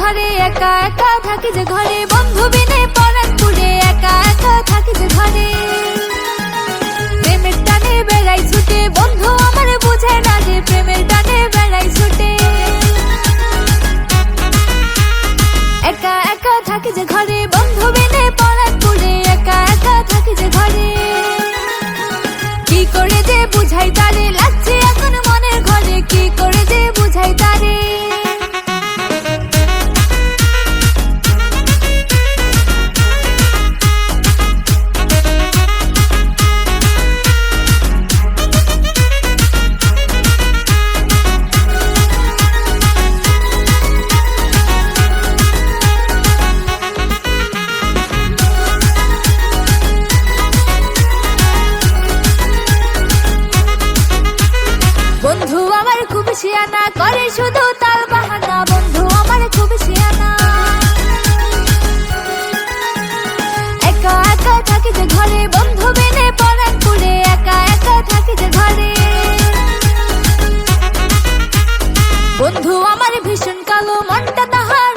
ঘরে একা একা থাকি যে ঘরে বন্ধু বিনে পরাণ পুড়ে একা একা থাকি যে ঘরে প্রেমের টানে বেড়াই ছুটে বন্ধু আমার বুঝে না যে প্রেমের টানে বেড়াই ছুটে একা একা থাকি যে ঘরে বন্ধু বিনে পরাণ পুড়ে একা একা থাকি যে ঘরে কি করে যে বুঝাই তারে লাগছে এখন মনের ঘরে কি করে যে বুঝাই তারে বন্ধু আমার খুব শিয়ানা করে শুধু তাল বাহানা বন্ধু আমার খুব শিয়ানা একা একা থাকি যে ঘরে বন্ধু বিনে পরাণ পুড়ে একা একা থাকি যে ঘরে বন্ধু আমার ভীষণ কালো মনটা তাহার